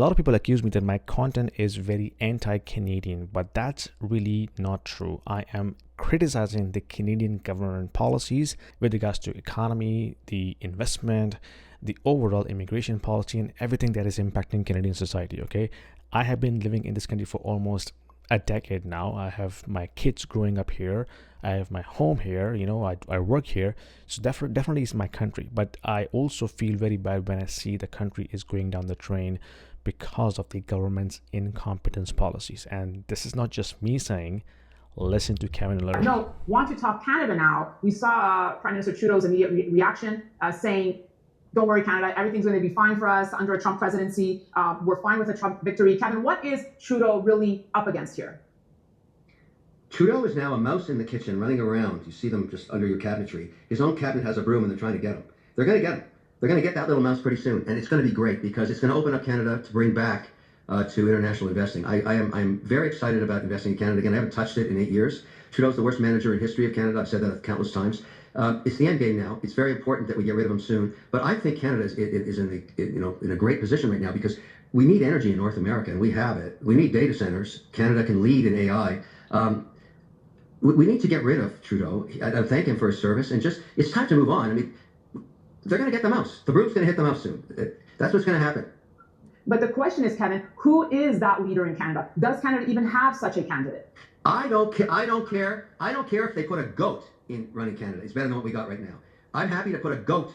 lot of people accuse me that my content is very anti-Canadian, but that's really not true. I am criticizing the Canadian government policies with regards to economy, the investment, the overall immigration policy, and everything that is impacting Canadian society. Okay, I have been living in this country for almost a decade now. I have my kids growing up here. I have my home here. I work here. So definitely it's my country. But I also feel very bad when I see the country is going down the drain because of the government's incompetence policies. And this is not just me saying. Listen to Kevin and learn. No, want to talk Canada now. We saw Prime Minister Trudeau's immediate reaction saying, don't worry, Canada, everything's going to be fine for us under a Trump presidency. We're fine with a Trump victory. Kevin, what is Trudeau really up against here? Trudeau is now a mouse in the kitchen running around. You see them just under your cabinetry. His own cabinet has a broom and they're trying to get him. They're going to get him. They're going to get that little mouse pretty soon. And it's going to be great because it's going to open up Canada to bring back to international investing. I'm very excited about investing in Canada again. I haven't touched it in 8 years. Trudeau's the worst manager in history of Canada. I've said that countless times. It's the end game now. It's very important that we get rid of him soon. But I think Canada is in a great position right now because we need energy in North America, and we have it. We need data centers. Canada can lead in AI. We need to get rid of Trudeau. I thank him for his service, and it's time to move on. I mean, they're going to get the mouse. The broom's going to hit the mouse soon. That's what's going to happen. But the question is, Kevin, who is that leader in Canada? Does Canada even have such a candidate? I don't care if they put a goat in running Canada. It's better than what we got right now. I'm happy to put a goat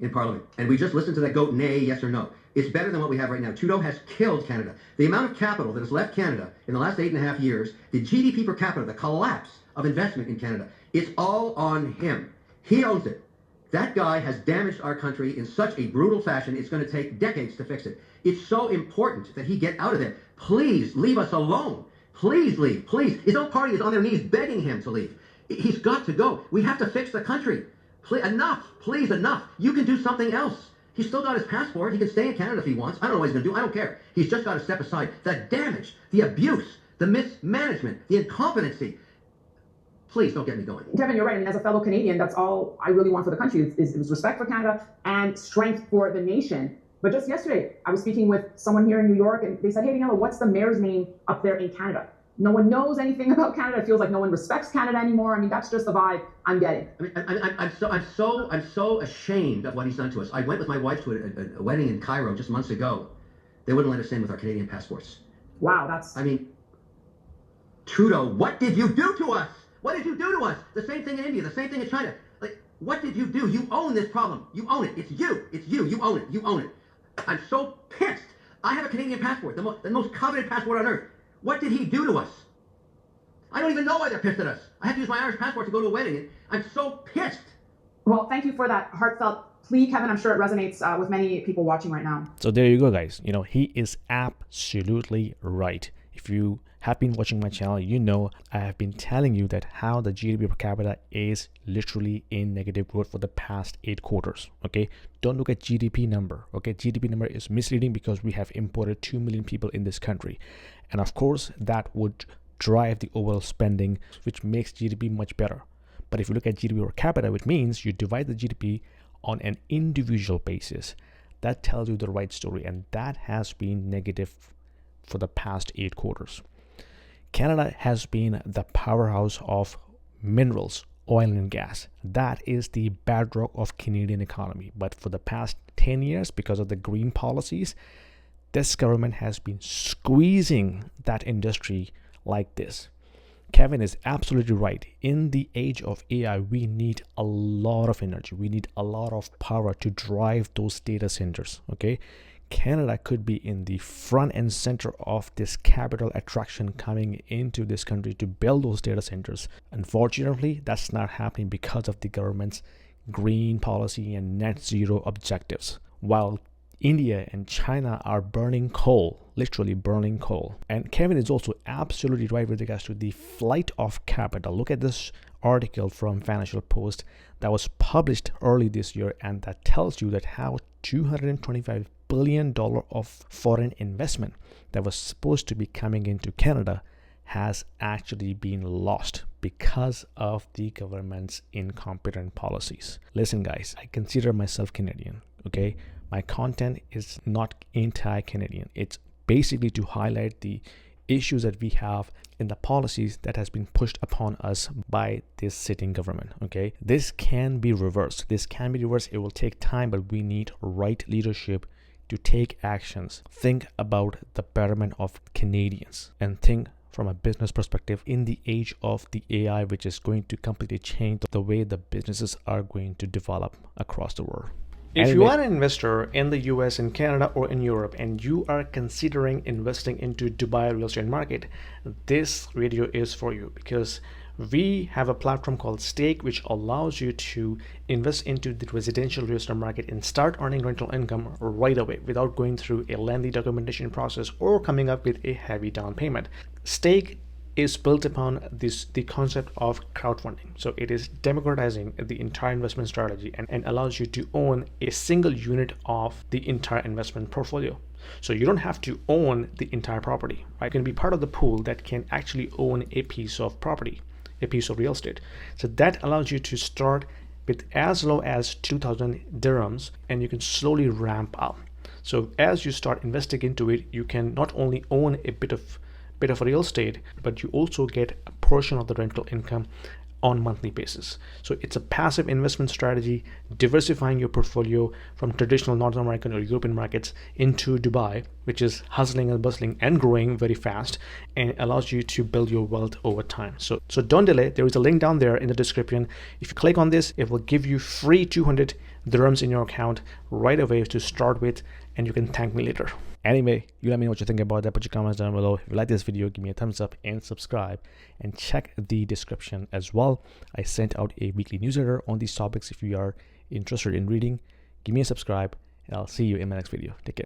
in Parliament, and we just listen to that goat nay, yes or no. It's better than what we have right now. Trudeau has killed Canada. The amount of capital that has left Canada in the last 8.5 years, the GDP per capita, the collapse of investment in Canada, it's all on him. He owns it. That guy has damaged our country in such a brutal fashion, it's going to take decades to fix it. It's so important that he get out of there. Please leave us alone. Please leave. Please. His own party is on their knees begging him to leave. He's got to go. We have to fix the country. Enough. Please, enough. You can do something else. He's still got his passport. He can stay in Canada if he wants. I don't know what he's going to do. I don't care. He's just got to step aside. The damage, the abuse, the mismanagement, the incompetency. Please don't get me going. Kevin, you're right. I mean, as a fellow Canadian, that's all I really want for the country is respect for Canada and strength for the nation. But just yesterday, I was speaking with someone here in New York, and they said, hey, Daniela, what's the mayor's name up there in Canada? No one knows anything about Canada. It feels like no one respects Canada anymore. I mean, that's just the vibe I'm getting. I'm so ashamed of what he's done to us. I went with my wife to a wedding in Cairo just months ago. They wouldn't let us in with our Canadian passports. Wow, that's... I mean, Trudeau, what did you do to us? What did you do to us? The same thing in India, the same thing in China. Like, what did you do? You own this problem. You own it. It's you. It's you. You own it. You own it. I'm so pissed. I have a Canadian passport, the most coveted passport on earth. What did he do to us? I don't even know why they're pissed at us. I had to use my Irish passport to go to a wedding, and I'm so pissed. Well, thank you for that heartfelt plea, Kevin. I'm sure it resonates with many people watching right now. So there you go, guys. He is absolutely right. If you have been watching my channel, you know I have been telling you that how the GDP per capita is literally in negative growth for the past 8 quarters. Okay, don't look at GDP number. Okay, GDP number is misleading because we have imported 2 million people in this country, and of course that would drive the overall spending, which makes GDP much better. But if you look at GDP per capita, which means you divide the GDP on an individual basis, that tells you the right story, and that has been negative for the past 8 quarters. Canada has been the powerhouse of minerals, oil and gas. That is the bedrock of Canadian economy. But for the past 10 years, because of the green policies, this government has been squeezing that industry like this. Kevin is absolutely right. In the age of AI, we need a lot of energy. We need a lot of power to drive those data centers. Okay, Canada could be in the front and center of this capital attraction coming into this country to build those data centers. Unfortunately, that's not happening because of the government's green policy and net zero objectives. While India and China are burning coal, literally burning coal. And Kevin is also absolutely right with regards to the flight of capital. Look at this article from Financial Post that was published early this year, and that tells you that how $225 billion of foreign investment that was supposed to be coming into Canada has actually been lost because of the government's incompetent policies. Listen, guys, I consider myself Canadian, okay? My content is not anti-Canadian. It's basically to highlight the issues that we have in the policies that has been pushed upon us by this sitting government. Okay, this can be reversed. It will take time, but we need right leadership to take actions. Think about the betterment of Canadians and think from a business perspective in the age of the AI, which is going to completely change the way the businesses are going to develop across the world. If you are an investor in the US, in Canada, or in Europe, and you are considering investing into Dubai real estate market, this video is for you, because we have a platform called Stake, which allows you to invest into the residential real estate market and start earning rental income right away without going through a lengthy documentation process or coming up with a heavy down payment. Stake is built upon the concept of crowdfunding. So it is democratizing the entire investment strategy and allows you to own a single unit of the entire investment portfolio. So you don't have to own the entire property, right? You can be part of the pool that can actually own a piece of property, a piece of real estate. So that allows you to start with as low as 2,000 dirhams, and you can slowly ramp up. So as you start investing into it, you can not only own a bit of real estate, but you also get a portion of the rental income on monthly basis. So it's a passive investment strategy, diversifying your portfolio from traditional North American or European markets into Dubai, which is hustling and bustling and growing very fast, and allows you to build your wealth over time. So don't delay. There is a link down there in the description. If you click on this, it will give you free 200 dirhams in your account right away to start with, and you can thank me later. Anyway, you let me know what you think about that. Put your comments down below. If you like this video, give me a thumbs up and subscribe, and check the description as well. I sent out a weekly newsletter on these topics. If you are interested in reading, give me a subscribe, and I'll see you in my next video. Take care.